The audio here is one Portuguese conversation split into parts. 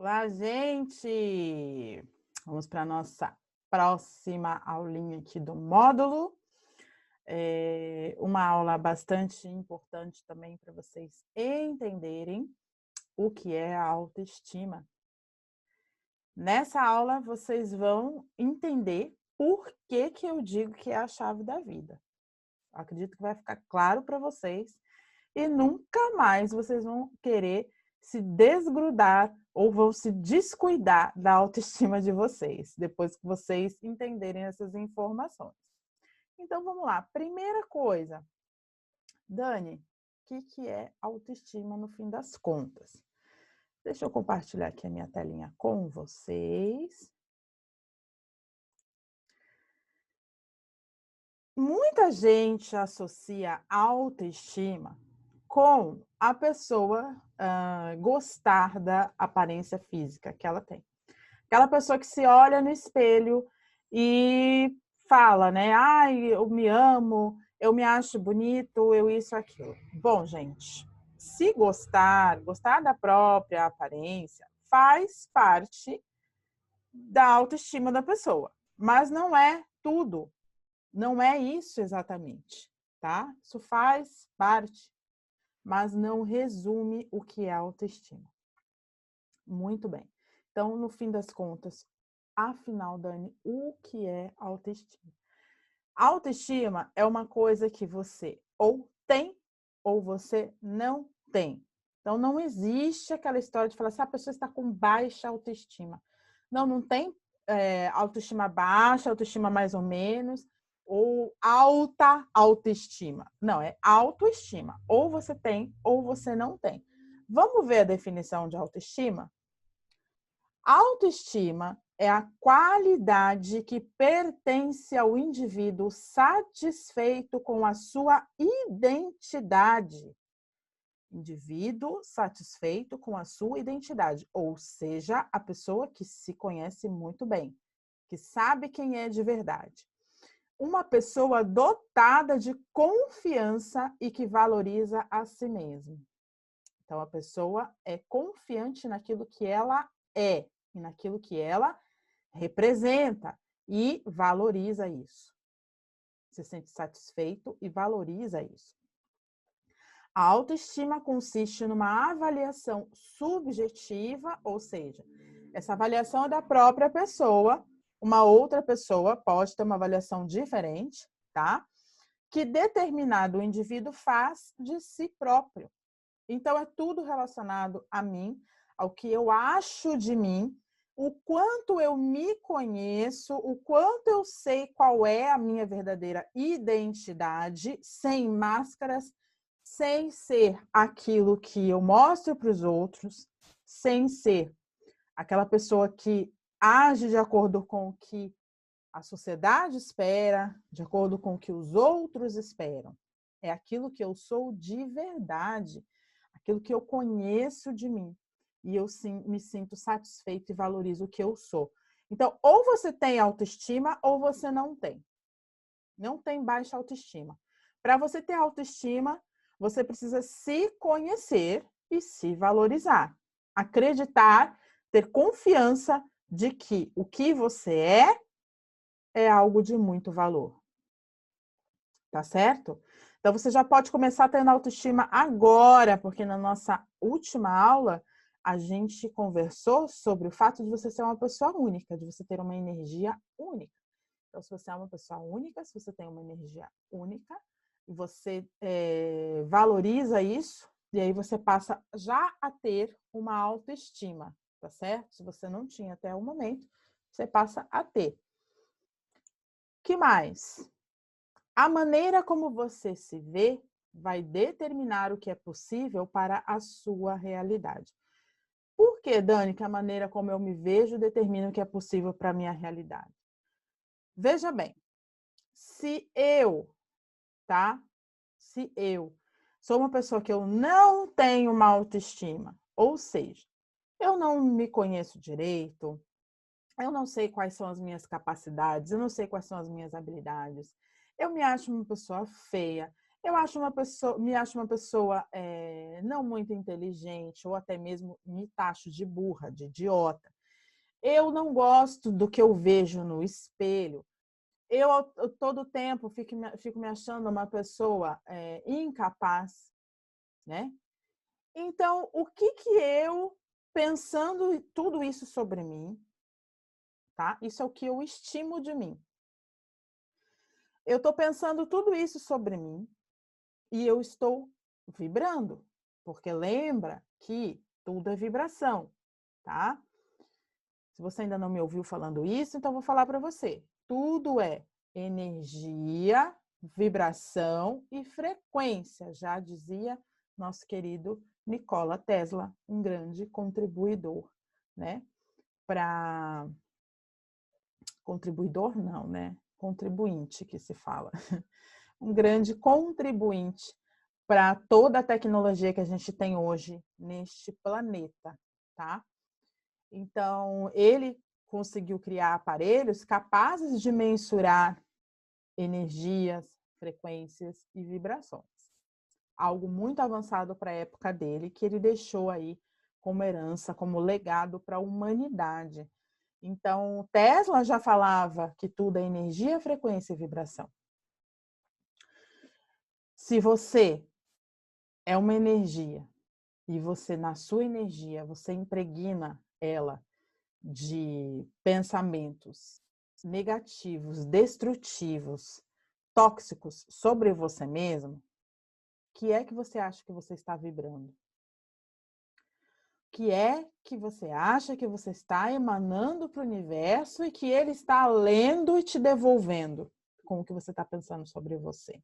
Olá, gente! Vamos para a nossa próxima aulinha aqui do módulo. Uma aula bastante importante também para vocês entenderem o que é a autoestima. Nessa aula, vocês vão entender por que que eu digo que é a chave da vida. Acredito que vai ficar claro para vocês e nunca mais vocês vão querer se desgrudar ou vão se descuidar da autoestima de vocês, depois que vocês entenderem essas informações. Então vamos lá. Primeira coisa, Dani, o que é autoestima no fim das contas? Deixa eu compartilhar aqui a minha telinha com vocês. Muita gente associa autoestima com a pessoa gostar da aparência física que ela tem. Aquela pessoa que se olha no espelho e fala, né? Ai, eu me amo, eu me acho bonito, eu isso, aquilo. Bom, gente, se gostar da própria aparência, faz parte da autoestima da pessoa, mas não é tudo. Não é isso exatamente, tá? Isso faz parte, mas não resume o que é autoestima. Muito bem. Então, no fim das contas, afinal, Dani, o que é autoestima? Autoestima é uma coisa que você ou tem ou você não tem. Então, não existe aquela história de falar assim, a pessoa está com baixa autoestima. Não tem autoestima baixa, autoestima mais ou menos, ou alta autoestima. Não, é autoestima. Ou você tem ou você não tem. Vamos ver a definição de autoestima? Autoestima é a qualidade que pertence ao indivíduo satisfeito com a sua identidade. Indivíduo satisfeito com a sua identidade, ou seja, a pessoa que se conhece muito bem, que sabe quem é de verdade. Uma pessoa dotada de confiança e que valoriza a si mesma. Então, a pessoa é confiante naquilo que ela é e naquilo que ela representa e valoriza isso. Se sente satisfeito e valoriza isso. A autoestima consiste numa avaliação subjetiva, ou seja, essa avaliação é da própria pessoa, uma outra pessoa pode ter uma avaliação diferente, tá? Que determinado indivíduo faz de si próprio. Então, é tudo relacionado a mim, ao que eu acho de mim, o quanto eu me conheço, o quanto eu sei qual é a minha verdadeira identidade, sem máscaras, sem ser aquilo que eu mostro para os outros, sem ser aquela pessoa que age de acordo com o que a sociedade espera, de acordo com o que os outros esperam. É aquilo que eu sou de verdade, aquilo que eu conheço de mim. E eu sim, me sinto satisfeito e valorizo o que eu sou. Então, ou você tem autoestima ou você não tem. Não tem baixa autoestima. Para você ter autoestima, você precisa se conhecer e se valorizar. Acreditar, ter confiança de que o que você é algo de muito valor. Tá certo? Então, você já pode começar tendo autoestima agora, porque na nossa última aula, a gente conversou sobre o fato de você ser uma pessoa única, de você ter uma energia única. Então, se você é uma pessoa única, se você tem uma energia única, você valoriza isso, e aí você passa já a ter uma autoestima, tá certo? Se você não tinha até o momento, você passa a ter. Que mais? A maneira como você se vê vai determinar o que é possível para a sua realidade. Por que, Dani, que a maneira como eu me vejo determina o que é possível para a minha realidade? Veja bem, se eu, tá? Se eu sou uma pessoa que eu não tenho uma autoestima, ou seja, eu não me conheço direito, eu não sei quais são as minhas capacidades, eu não sei quais são as minhas habilidades, eu me acho uma pessoa feia, Eu acho uma pessoa, me acho uma pessoa não muito inteligente, ou até mesmo me taxo de burra, de idiota. Eu não gosto do que eu vejo no espelho. Eu todo tempo fico me achando uma pessoa incapaz, né? Então, o que que eu, pensando tudo isso sobre mim, tá? Isso é o que eu estimo de mim. Eu estou pensando tudo isso sobre mim e eu estou vibrando, porque lembra que tudo é vibração, tá? Se você ainda não me ouviu falando isso, então eu vou falar para você. Tudo é energia, vibração e frequência, já dizia nosso querido Nikola Tesla, um grande contribuidor, né? Para contribuidor não, né? Contribuinte que se fala. Um grande contribuinte para toda a tecnologia que a gente tem hoje neste planeta, tá? Então, ele conseguiu criar aparelhos capazes de mensurar energias, frequências e vibrações. Algo muito avançado para a época dele, que ele deixou aí como herança, como legado para a humanidade. Então, Tesla já falava que tudo é energia, frequência e vibração. Se você é uma energia e você, na sua energia, você impregna ela de pensamentos negativos, destrutivos, tóxicos sobre você mesmo, que é que você acha que você está vibrando? Que é que você acha que você está emanando para o universo e que ele está lendo e te devolvendo com o que você está pensando sobre você?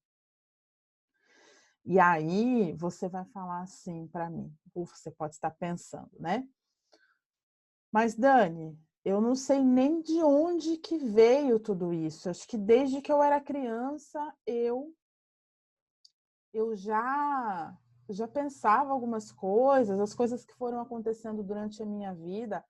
E aí você vai falar assim para mim, ou você pode estar pensando, né? Mas Dani, eu não sei nem de onde que veio tudo isso. Acho que desde que eu era criança, eu já pensava algumas coisas, as coisas que foram acontecendo durante a minha vida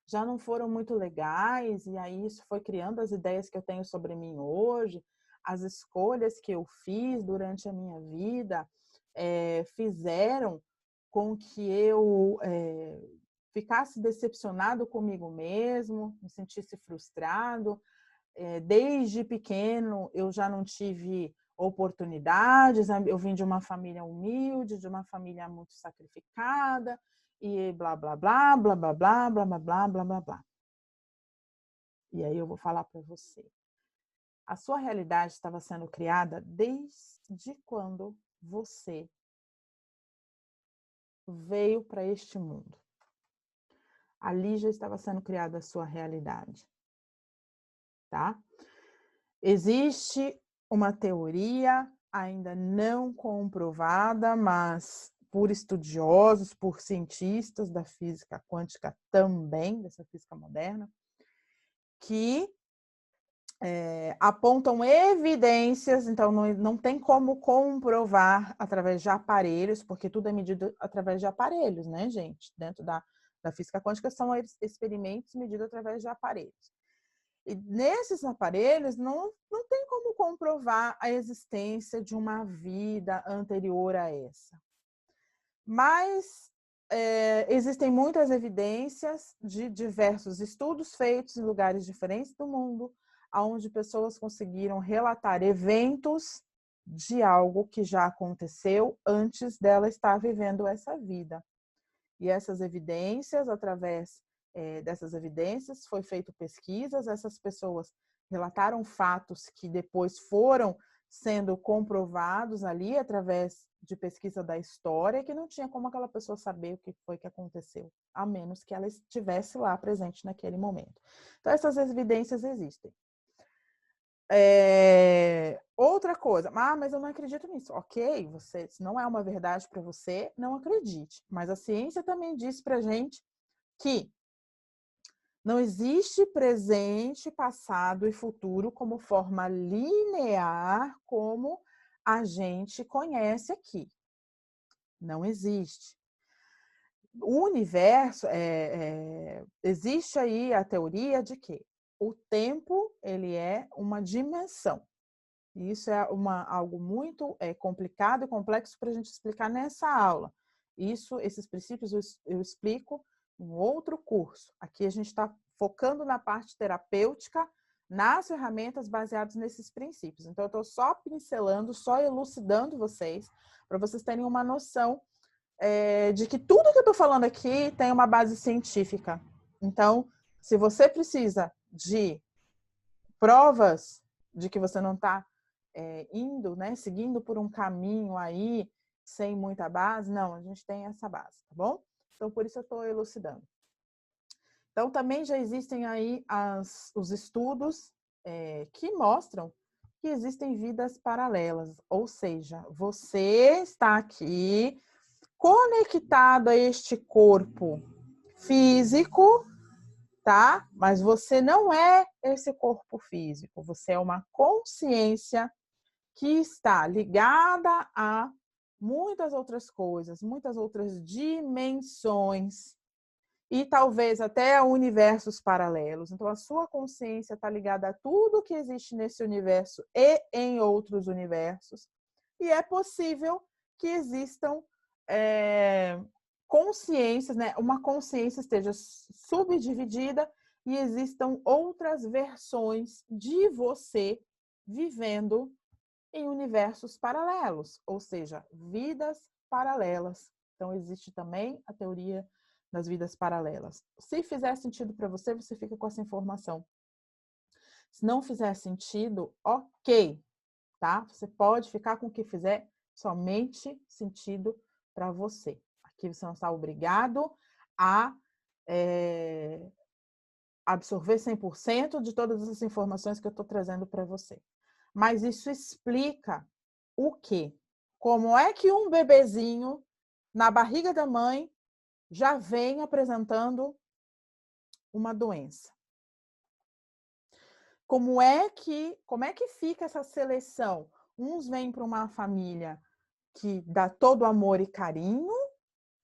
já não foram muito legais, e aí isso foi criando as ideias que eu tenho sobre mim hoje, as escolhas que eu fiz durante a minha vida fizeram com que eu ficasse decepcionado comigo mesmo, me sentisse frustrado. Desde pequeno eu já não tive oportunidades, eu vim de uma família humilde, de uma família muito sacrificada, e blá, blá, blá, blá, blá, blá, blá, blá, blá, blá, blá, blá. E aí eu vou falar para você. A sua realidade estava sendo criada desde quando você veio para este mundo. Ali já estava sendo criada a sua realidade, tá? Existe uma teoria ainda não comprovada, mas por estudiosos, por cientistas da física quântica também, dessa física moderna, que apontam evidências, então não tem como comprovar através de aparelhos, porque tudo é medido através de aparelhos, né, gente? Dentro da física quântica são experimentos medidos através de aparelhos. E nesses aparelhos não tem como comprovar a existência de uma vida anterior a essa. Mas existem muitas evidências de diversos estudos feitos em lugares diferentes do mundo, onde pessoas conseguiram relatar eventos de algo que já aconteceu antes dela estar vivendo essa vida. E essas evidências, através dessas evidências, foi feito pesquisas, essas pessoas relataram fatos que depois foram sendo comprovados ali através de pesquisa da história, que não tinha como aquela pessoa saber o que foi que aconteceu, a menos que ela estivesse lá presente naquele momento. Então, essas evidências existem. Outra coisa, mas eu não acredito nisso. Ok, você, se não é uma verdade para você, não acredite. Mas a ciência também diz para gente que não existe presente, passado e futuro como forma linear, como a gente conhece aqui. Não existe. O universo, existe aí a teoria de que o tempo ele é uma dimensão. E isso é algo muito complicado e complexo para a gente explicar nessa aula. Esses princípios eu explico em outro curso. Aqui a gente está focando na parte terapêutica, nas ferramentas baseadas nesses princípios. Então, eu estou só pincelando, só elucidando vocês, para vocês terem uma noção de que tudo que eu estou falando aqui tem uma base científica. Então, se você precisa de provas de que você não está indo, né, seguindo por um caminho aí, sem muita base, não, a gente tem essa base, tá bom? Então, por isso eu estou elucidando. Então, também já existem aí os estudos que mostram que existem vidas paralelas, ou seja, você está aqui conectado a este corpo físico, tá? Mas você não é esse corpo físico, você é uma consciência que está ligada a muitas outras coisas, muitas outras dimensões e talvez até a universos paralelos. Então, a sua consciência está ligada a tudo que existe nesse universo e em outros universos. E é possível que existam consciências, né? Uma consciência esteja subdividida e existam outras versões de você vivendo em universos paralelos, ou seja, vidas paralelas. Então, existe também a teoria das vidas paralelas. Se fizer sentido para você, você fica com essa informação. Se não fizer sentido, ok, tá? Você pode ficar com o que fizer somente sentido para você. Aqui você não está obrigado a absorver 100% de todas essas informações que eu estou trazendo para você. Mas isso explica o quê? Como é que um bebezinho na barriga da mãe já vem apresentando uma doença? Como é que fica essa seleção? Uns vêm para uma família que dá todo amor e carinho,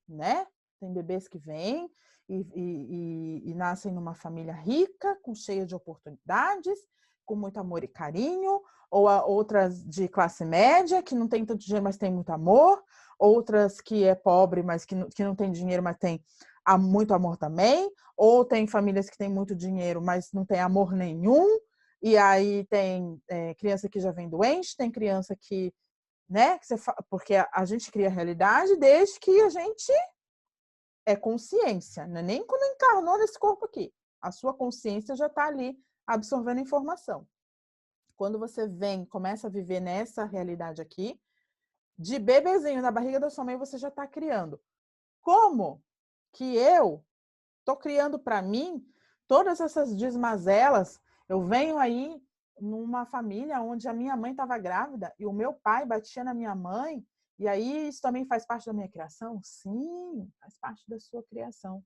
né? Tem bebês que vêm e nascem numa família rica, cheia de oportunidades, com muito amor e carinho, ou outras de classe média, que não tem tanto dinheiro, mas tem muito amor, outras que é pobre, mas que não tem dinheiro, mas tem muito amor também, ou tem famílias que têm muito dinheiro, mas não tem amor nenhum, e aí tem criança que já vem doente, tem criança que, né, porque a gente cria a realidade desde que a gente é consciência, né? Nem quando encarnou nesse corpo aqui. A sua consciência já está ali absorvendo informação. Quando você começa a viver nessa realidade aqui, de bebezinho na barriga da sua mãe, você já está criando. Como que eu estou criando para mim todas essas desmazelas? Eu venho aí numa família onde a minha mãe estava grávida e o meu pai batia na minha mãe, e aí isso também faz parte da minha criação? Sim, faz parte da sua criação,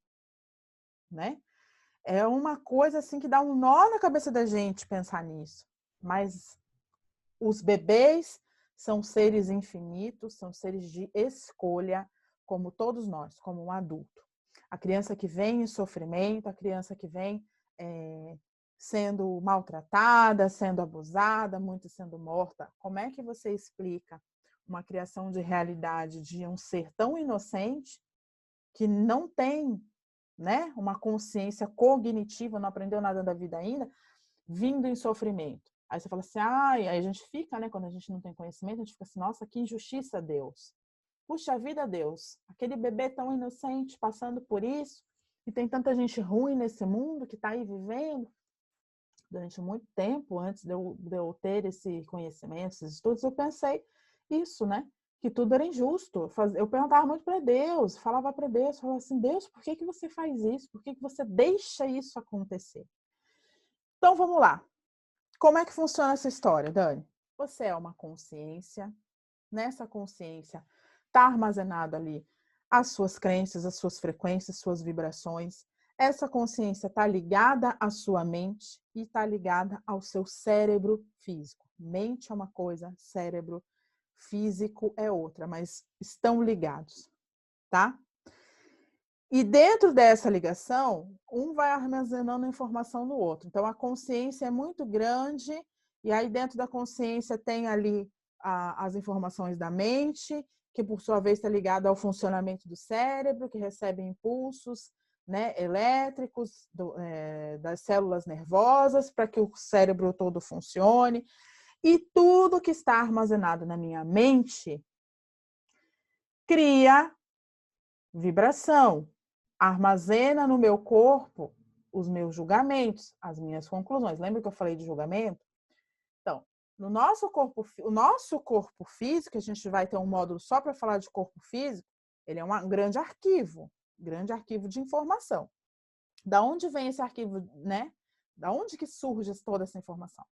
né? É uma coisa assim que dá um nó na cabeça da gente pensar nisso. Mas os bebês são seres infinitos, são seres de escolha, como todos nós, como um adulto. A criança que vem em sofrimento, a criança que vem sendo maltratada, sendo abusada, muito sendo morta. Como é que você explica uma criação de realidade de um ser tão inocente que não tem, né, uma consciência cognitiva, não aprendeu nada da vida ainda, vindo em sofrimento? Aí você fala assim, aí a gente fica, né, quando a gente não tem conhecimento, a gente fica assim, nossa, que injustiça, Deus. Puxa vida, Deus, aquele bebê tão inocente passando por isso, e tem tanta gente ruim nesse mundo que está aí vivendo. Durante muito tempo, antes de eu ter esse conhecimento, esses estudos, eu pensei isso, né? Que tudo era injusto. Eu perguntava muito para Deus, falava para Deus, falava assim, Deus, por que você faz isso? Por que você deixa isso acontecer? Então, vamos lá. Como é que funciona essa história, Dani? Você é uma consciência, nessa consciência está armazenado ali as suas crenças, as suas frequências, suas vibrações. Essa consciência está ligada à sua mente e está ligada ao seu cérebro físico. Mente é uma coisa, cérebro físico é outra, mas estão ligados, tá? E dentro dessa ligação, um vai armazenando informação no outro. Então, a consciência é muito grande E aí, dentro da consciência, tem ali as informações da mente, que por sua vez está ligada ao funcionamento do cérebro, que recebe impulsos, né, elétricos das células nervosas para que o cérebro todo funcione. E tudo que está armazenado na minha mente cria vibração, armazena no meu corpo os meus julgamentos, as minhas conclusões. Lembra que eu falei de julgamento? Então, no nosso corpo, o nosso corpo físico, a gente vai ter um módulo só para falar de corpo físico, ele é um grande arquivo de informação. Da onde vem esse arquivo, né? Da onde que surge toda essa informação?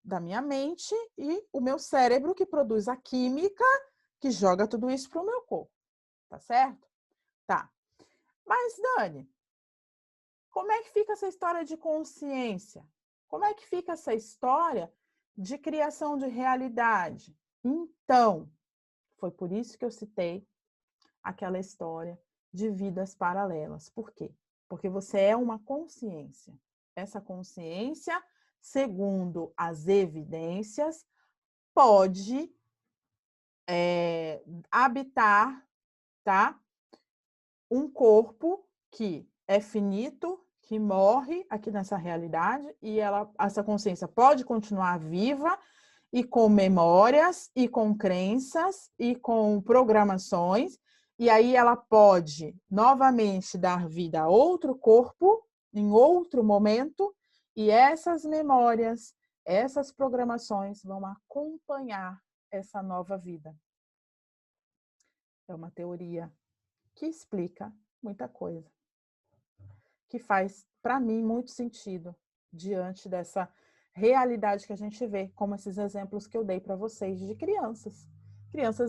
Da minha mente e o meu cérebro que produz a química que joga tudo isso para o meu corpo. Tá certo? Tá. Mas, Dani, como é que fica essa história de consciência? Como é que fica essa história de criação de realidade? Então, foi por isso que eu citei aquela história de vidas paralelas. Por quê? Porque você é uma consciência. Essa consciência, segundo as evidências, pode habitar, tá, um corpo que é finito, que morre aqui nessa realidade, e essa consciência pode continuar viva e com memórias, e com crenças, e com programações, e aí ela pode novamente dar vida a outro corpo, em outro momento, e essas memórias, essas programações vão acompanhar essa nova vida. É uma teoria que explica muita coisa, que faz, para mim, muito sentido diante dessa realidade que a gente vê, como esses exemplos que eu dei para vocês de crianças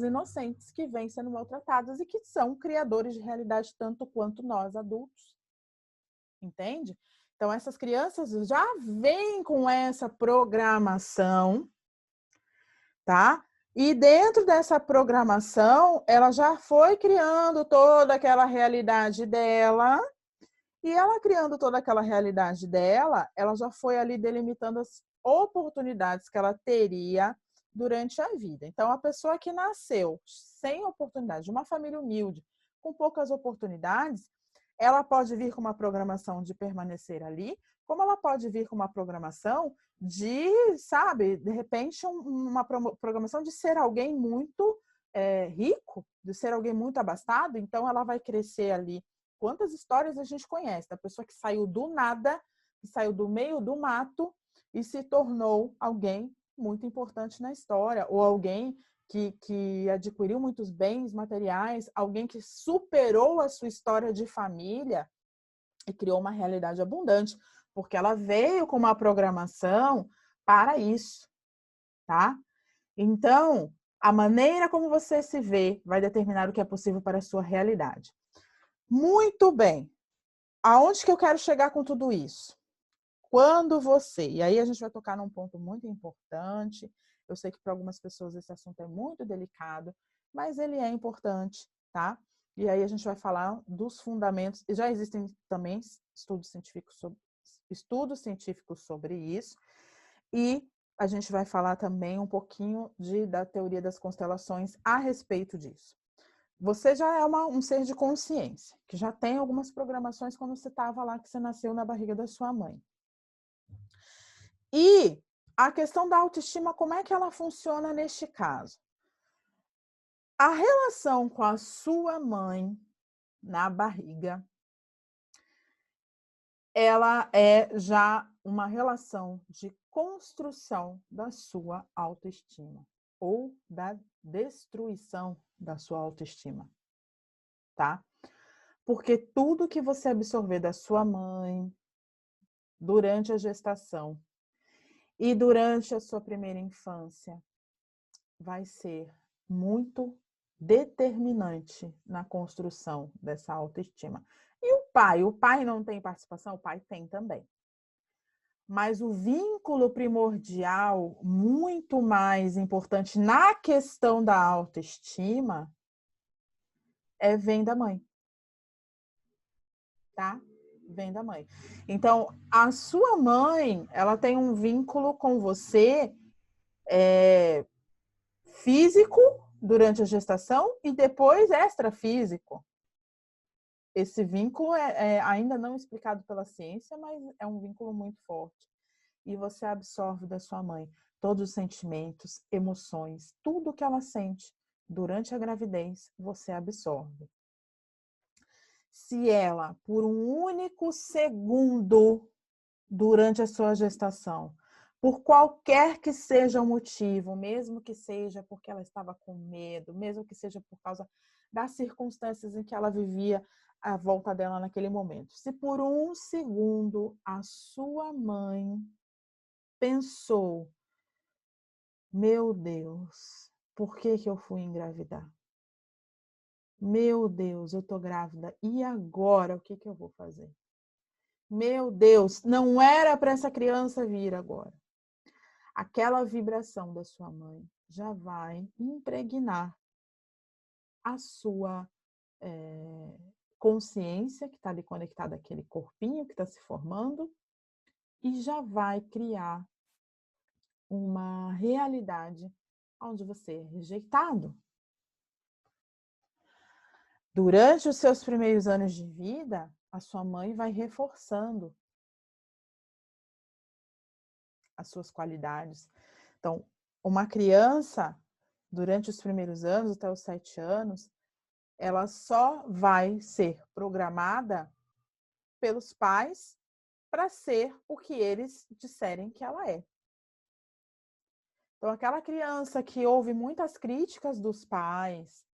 inocentes que vêm sendo maltratadas e que são criadores de realidade tanto quanto nós adultos. Entende? Então, essas crianças já vêm com essa programação, tá? E dentro dessa programação, ela já foi criando toda aquela realidade dela. E ela criando toda aquela realidade dela, ela já foi ali delimitando as oportunidades que ela teria durante a vida. Então, a pessoa que nasceu sem oportunidade, de uma família humilde, com poucas oportunidades, ela pode vir com uma programação de permanecer ali, como ela pode vir com uma programação de, sabe, de repente, uma programação de ser alguém muito rico, de ser alguém muito abastado. Então, ela vai crescer ali. Quantas histórias a gente conhece da pessoa que saiu do nada, que saiu do meio do mato e se tornou alguém muito importante na história, ou alguém que adquiriu muitos bens materiais, alguém que superou a sua história de família e criou uma realidade abundante, porque ela veio com uma programação para isso, tá? Então, a maneira como você se vê vai determinar o que é possível para a sua realidade. Muito bem. Aonde que eu quero chegar com tudo isso? Quando você... E aí a gente vai tocar num ponto muito importante. Eu sei que para algumas pessoas esse assunto é muito delicado, mas ele é importante, tá? E aí a gente vai falar dos fundamentos. E já existem também estudos científicos sobre isso. E a gente vai falar também um pouquinho da teoria das constelações a respeito disso. Você já é um ser de consciência, que já tem algumas programações quando você estava lá, que você nasceu na barriga da sua mãe. E a questão da autoestima, como é que ela funciona neste caso? A relação com a sua mãe na barriga, ela é já uma relação de construção da sua autoestima ou da destruição da sua autoestima, tá? Porque tudo que você absorver da sua mãe durante a gestação e durante a sua primeira infância vai ser muito determinante na construção dessa autoestima. E o pai não tem participação? O pai tem também. Mas o vínculo primordial, muito mais importante na questão da autoestima, vem da mãe. Tá? Vem da mãe. Então, a sua mãe, ela tem um vínculo com você físico durante a gestação e depois extrafísico. Esse vínculo é ainda não explicado pela ciência, mas é um vínculo muito forte. E você absorve da sua mãe todos os sentimentos, emoções, tudo que ela sente durante a gravidez, você absorve. Se ela, por um único segundo durante a sua gestação, por qualquer que seja o motivo, mesmo que seja porque ela estava com medo, mesmo que seja por causa das circunstâncias em que ela vivia à volta dela naquele momento, se por um segundo a sua mãe pensou, meu Deus, por que eu fui engravidar? Meu Deus, eu tô grávida. E agora, o que eu vou fazer? Meu Deus, não era para essa criança vir agora. Aquela vibração da sua mãe já vai impregnar a sua consciência, que está ali conectada àquele corpinho que está se formando, e já vai criar uma realidade onde você é rejeitado. Durante os seus primeiros anos de vida, a sua mãe vai reforçando as suas qualidades. Então, uma criança, durante os primeiros anos, até os 7 anos, ela só vai ser programada pelos pais para ser o que eles disserem que ela é. Então, aquela criança que ouve muitas críticas dos pais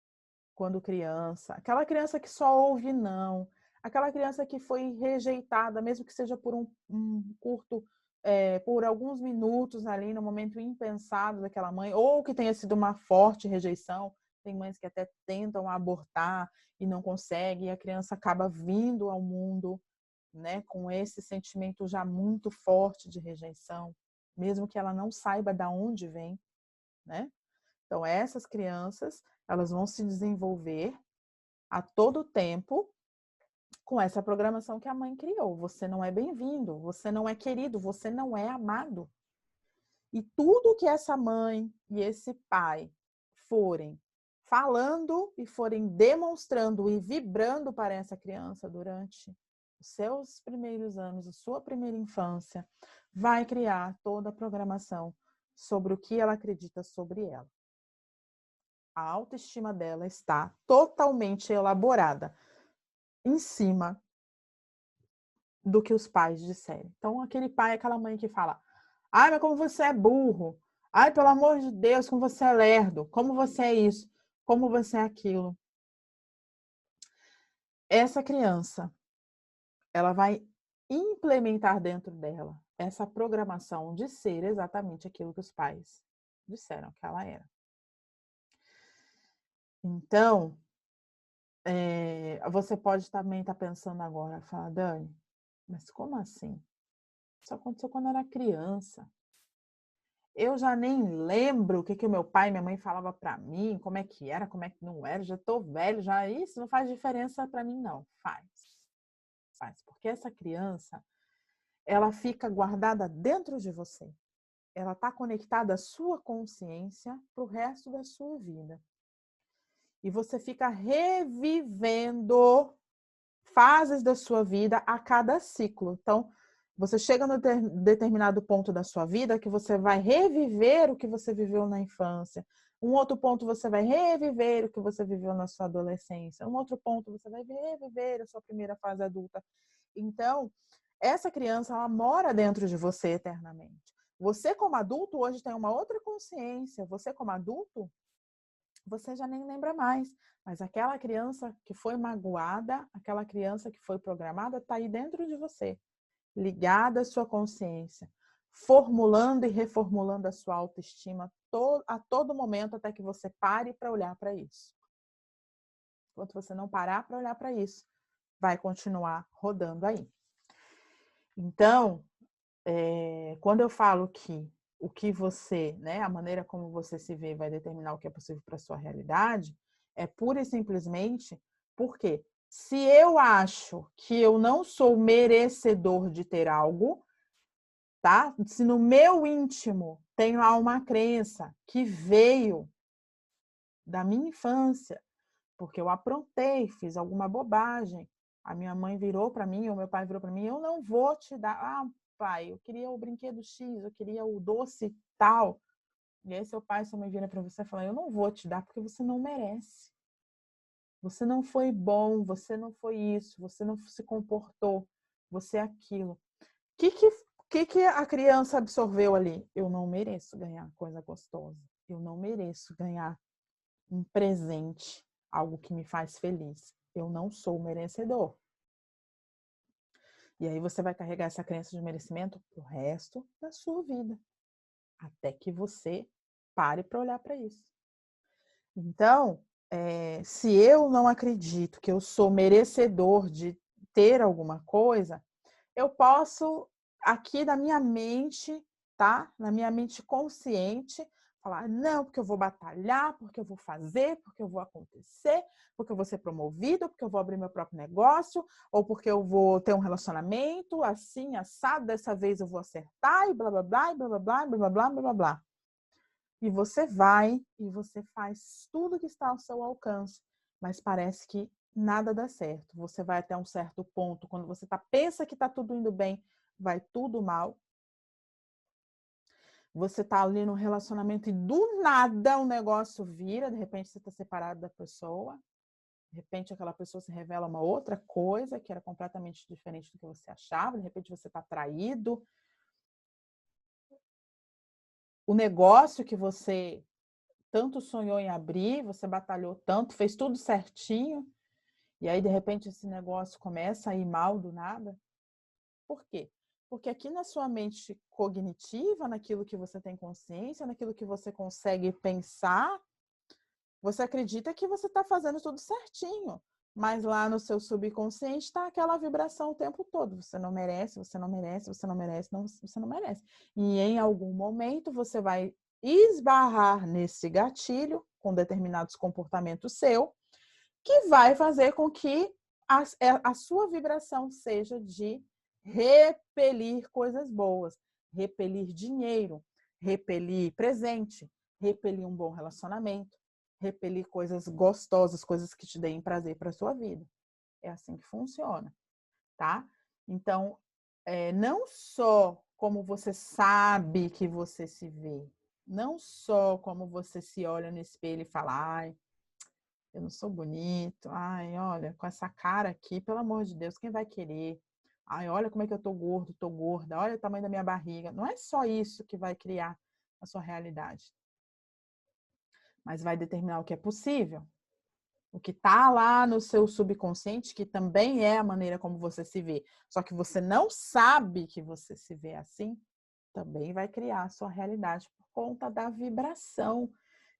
quando criança, aquela criança que só ouve não, aquela criança que foi rejeitada, mesmo que seja por um curto, por alguns minutos ali, no momento impensado daquela mãe, ou que tenha sido uma forte rejeição. Tem mães que até tentam abortar e não conseguem, e a criança acaba vindo ao mundo, né, com esse sentimento já muito forte de rejeição, mesmo que ela não saiba de onde vem, né? Então, essas crianças, elas vão se desenvolver a todo tempo com essa programação que a mãe criou. Você não é bem-vindo, você não é querido, você não é amado. E tudo que essa mãe e esse pai forem falando e forem demonstrando e vibrando para essa criança durante os seus primeiros anos, a sua primeira infância, vai criar toda a programação sobre o que ela acredita sobre ela. A autoestima dela está totalmente elaborada em cima do que os pais disserem. Então, aquele pai, aquela mãe que fala: ai, mas como você é burro. Ai, pelo amor de Deus, como você é lerdo. Como você é isso. Como você é aquilo. Essa criança, ela vai implementar dentro dela essa programação de ser exatamente aquilo que os pais disseram que ela era. Então, você pode também estar pensando agora, falar, Dani, mas como assim? Isso aconteceu quando eu era criança. Eu já nem lembro o que o meu pai e minha mãe falavam para mim, como é que era, como é que não era, já estou velho, já isso não faz diferença para mim, não. Faz. Faz. Porque essa criança, ela fica guardada dentro de você. Ela está conectada à sua consciência para o resto da sua vida. E você fica revivendo fases da sua vida a cada ciclo. Então, você chega no determinado ponto da sua vida que você vai reviver o que você viveu na infância. Um outro ponto você vai reviver o que você viveu na sua adolescência. Um outro ponto você vai reviver a sua primeira fase adulta. Então, essa criança, ela mora dentro de você eternamente. Você, como adulto, hoje tem uma outra consciência. Você, como adulto, você já nem lembra mais. Mas aquela criança que foi magoada, aquela criança que foi programada, está aí dentro de você, ligada à sua consciência, formulando e reformulando a sua autoestima a todo momento, até que você pare para olhar para isso. Enquanto você não parar para olhar para isso, vai continuar rodando aí. Então, quando eu falo que o que você, né, a maneira como você se vê vai determinar o que é possível para a sua realidade, é pura e simplesmente porque Se eu acho que eu não sou merecedor de ter algo, tá? Se no meu íntimo tem lá uma crença que veio da minha infância, porque eu aprontei, fiz alguma bobagem, a minha mãe virou para mim, ou meu pai virou para mim, eu não vou te dar. Ah, pai, eu queria o brinquedo X, eu queria o doce tal. E aí seu pai e sua mãe viram para você e falam, eu não vou te dar porque você não merece. Você não foi bom, você não foi isso, você não se comportou, você é aquilo. O que a criança absorveu ali? Eu não mereço ganhar coisa gostosa. Eu não mereço ganhar um presente, algo que me faz feliz. Eu não sou merecedor. E aí você vai carregar essa crença de merecimento pro resto da sua vida, até que você pare para olhar para isso. Então, se eu não acredito que eu sou merecedor de ter alguma coisa, eu posso, aqui na minha mente, tá? Na minha mente consciente, falar, não, porque eu vou batalhar, porque eu vou fazer, porque eu vou acontecer, porque eu vou ser promovido, porque eu vou abrir meu próprio negócio, ou porque eu vou ter um relacionamento assim, assado, dessa vez eu vou acertar, e blá, blá, blá, e blá, blá, blá, blá, blá, blá, blá, blá, blá. E você vai e você faz tudo que está ao seu alcance, mas parece que nada dá certo. Você vai até um certo ponto, quando você pensa que está tudo indo bem, vai tudo mal. Você está ali no relacionamento e do nada o negócio vira, de repente você está separado da pessoa, de repente aquela pessoa se revela uma outra coisa que era completamente diferente do que você achava, de repente você está traído. O negócio que você tanto sonhou em abrir, você batalhou tanto, fez tudo certinho, e aí de repente esse negócio começa a ir mal do nada. Por quê? Porque aqui na sua mente cognitiva, naquilo que você tem consciência, naquilo que você consegue pensar, você acredita que você está fazendo tudo certinho. Mas lá no seu subconsciente está aquela vibração o tempo todo. Você não merece, você não merece, você não merece, não, você não merece. E em algum momento você vai esbarrar nesse gatilho com determinados comportamentos seu, que vai fazer com que a sua vibração seja de repelir coisas boas, repelir dinheiro, repelir presente, repelir um bom relacionamento, repelir coisas gostosas, coisas que te deem prazer para a sua vida. É assim que funciona, tá? Então, não só como você sabe que você se vê, não só como você se olha no espelho e fala, ai, eu não sou bonito, ai, olha, com essa cara aqui, pelo amor de Deus, quem vai querer? Ai, olha como é que eu tô gordo, tô gorda, olha o tamanho da minha barriga. Não é só isso que vai criar a sua realidade, mas vai determinar o que é possível. O que está lá no seu subconsciente, que também é a maneira como você se vê, só que você não sabe que você se vê assim, também vai criar a sua realidade por conta da vibração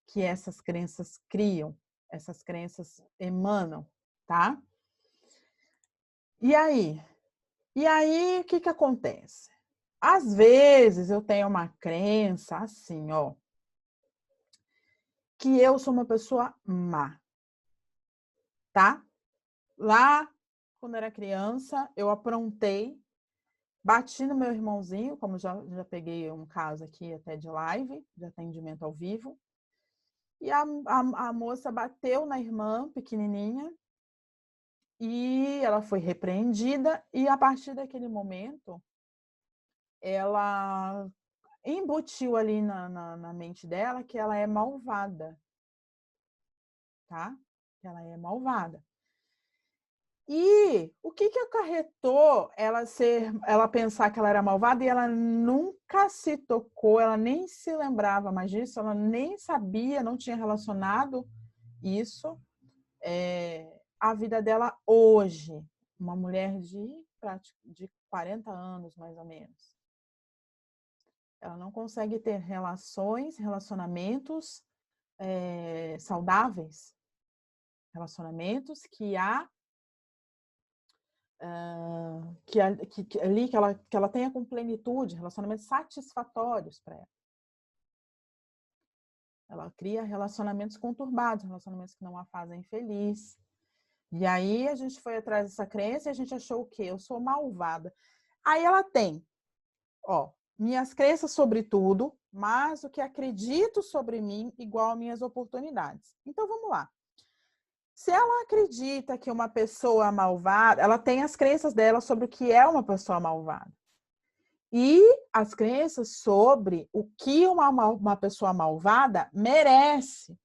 que essas crenças criam, essas crenças emanam, tá? E aí? E aí, o que que acontece? Às vezes eu tenho uma crença assim, ó, que eu sou uma pessoa má, tá? Lá, quando era criança, eu aprontei, bati no meu irmãozinho, como já peguei um caso aqui até de live, de atendimento ao vivo, e a moça bateu na irmã pequenininha e ela foi repreendida e a partir daquele momento ela embutiu ali na mente dela que ela é malvada, tá? Que ela é malvada. E o que acarretou ela pensar que ela era malvada e ela nunca se tocou, ela nem se lembrava mais disso, ela nem sabia, não tinha relacionado isso a vida dela hoje, uma mulher de 40 anos, mais ou menos. Ela não consegue ter relacionamentos saudáveis, relacionamentos que ela tenha com plenitude, relacionamentos satisfatórios para ela. Ela cria relacionamentos conturbados, relacionamentos que não a fazem feliz. E aí a gente foi atrás dessa crença e a gente achou o quê? Eu sou malvada. Aí ela tem, ó, minhas crenças sobre tudo, mas o que acredito sobre mim igual a minhas oportunidades. Então vamos lá. Se ela acredita que uma pessoa malvada, ela tem as crenças dela sobre o que é uma pessoa malvada. E as crenças sobre o que uma pessoa malvada merece.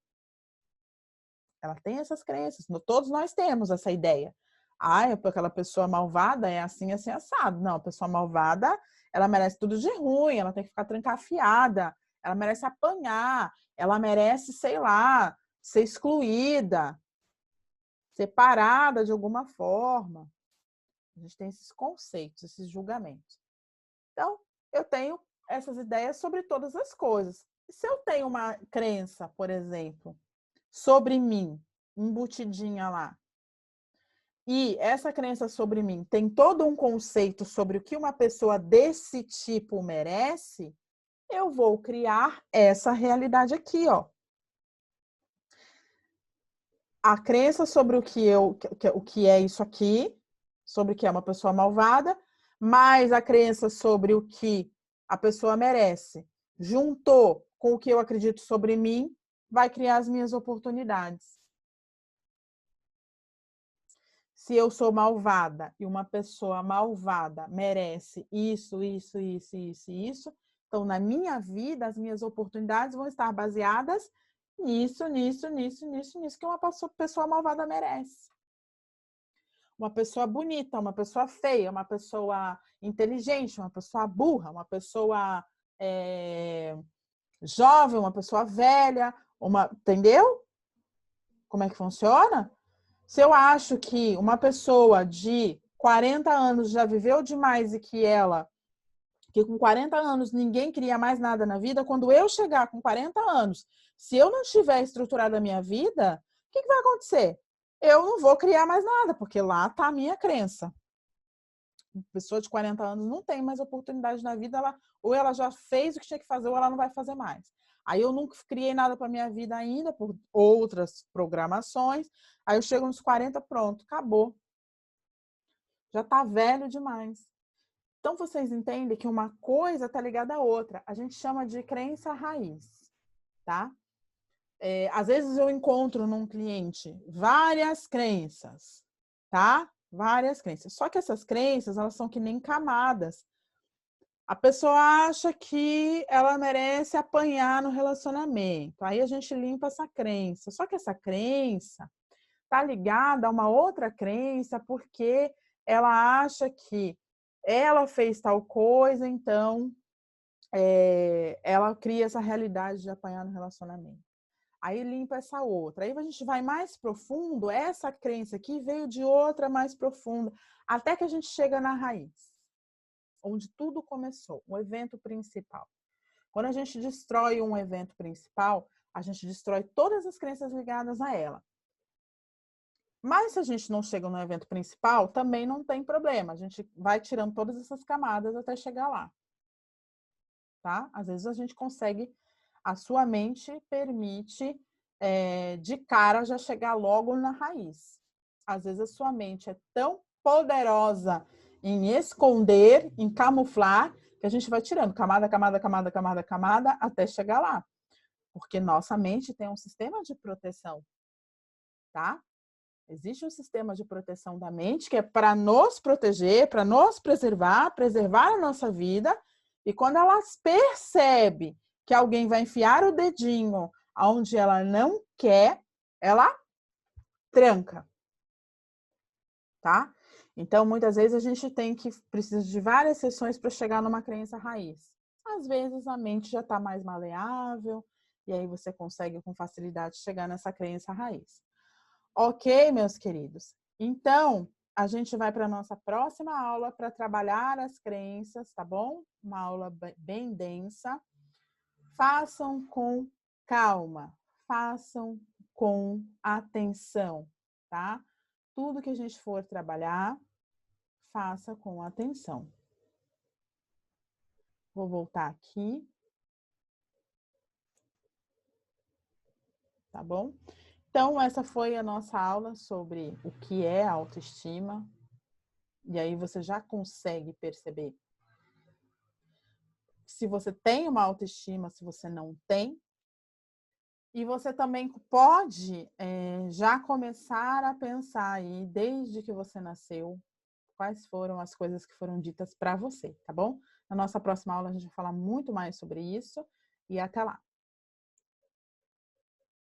Ela tem essas crenças. Todos nós temos essa ideia. Ah, aquela pessoa malvada é assim, assim, assado. Não, a pessoa malvada, ela merece tudo de ruim, ela tem que ficar trancafiada, ela merece apanhar, ela merece, sei lá, ser excluída, separada de alguma forma. A gente tem esses conceitos, esses julgamentos. Então, eu tenho essas ideias sobre todas as coisas. Se eu tenho uma crença, por exemplo, sobre mim, embutidinha lá, e essa crença sobre mim tem todo um conceito sobre o que uma pessoa desse tipo merece, eu vou criar essa realidade aqui, ó. A crença sobre o que é isso aqui, sobre o que é uma pessoa malvada, mais a crença sobre o que a pessoa merece, juntou com o que eu acredito sobre mim, vai criar as minhas oportunidades. Se eu sou malvada e uma pessoa malvada merece isso, isso, isso, isso, isso, então na minha vida as minhas oportunidades vão estar baseadas nisso, nisso, nisso, nisso, nisso que uma pessoa malvada merece. Uma pessoa bonita, uma pessoa feia, uma pessoa inteligente, uma pessoa burra, uma pessoa jovem, uma pessoa velha, entendeu? Como é que funciona? Se eu acho que uma pessoa de 40 anos já viveu demais e que com 40 anos ninguém queria mais nada na vida, quando eu chegar com 40 anos, se eu não tiver estruturado a minha vida, o que vai acontecer? Eu não vou criar mais nada, porque lá está a minha crença. Uma pessoa de 40 anos não tem mais oportunidade na vida, ou ela já fez o que tinha que fazer, ou ela não vai fazer mais. Aí eu nunca criei nada para minha vida ainda, por outras programações. Aí eu chego nos 40, pronto, acabou. Já está velho demais. Então vocês entendem que uma coisa está ligada à outra. A gente chama de crença raiz, tá? Às vezes eu encontro num cliente várias crenças, tá? Várias crenças. Só que essas crenças, elas são que nem camadas. A pessoa acha que ela merece apanhar no relacionamento. Aí a gente limpa essa crença. Só que essa crença está ligada a uma outra crença porque ela acha que ela fez tal coisa, então ela cria essa realidade de apanhar no relacionamento. Aí limpa essa outra. Aí a gente vai mais profundo, essa crença aqui veio de outra mais profunda, até que a gente chega na raiz, onde tudo começou, o evento principal. Quando a gente destrói um evento principal, a gente destrói todas as crenças ligadas a ela. Mas se a gente não chega no evento principal, também não tem problema. A gente vai tirando todas essas camadas até chegar lá. Tá? Às vezes a gente consegue, a sua mente permite de cara já chegar logo na raiz. Às vezes a sua mente é tão poderosa em esconder, em camuflar, que a gente vai tirando camada, camada, camada, camada, camada, até chegar lá. Porque nossa mente tem um sistema de proteção, tá? Existe um sistema de proteção da mente que é para nos proteger, para nos preservar, preservar a nossa vida. E quando ela percebe que alguém vai enfiar o dedinho onde ela não quer, ela tranca, tá? Então, muitas vezes a gente precisa de várias sessões para chegar numa crença raiz. Às vezes a mente já está mais maleável e aí você consegue com facilidade chegar nessa crença raiz. Ok, meus queridos? Então, a gente vai para a nossa próxima aula para trabalhar as crenças, tá bom? Uma aula bem densa. Façam com calma, façam com atenção, tá? Tudo que a gente for trabalhar, faça com atenção. Vou voltar aqui. Tá bom? Então, essa foi a nossa aula sobre o que é autoestima. E aí você já consegue perceber se você tem uma autoestima, se você não tem. E você também pode já começar a pensar aí, desde que você nasceu, quais foram as coisas que foram ditas para você, tá bom? Na nossa próxima aula a gente vai falar muito mais sobre isso e até lá.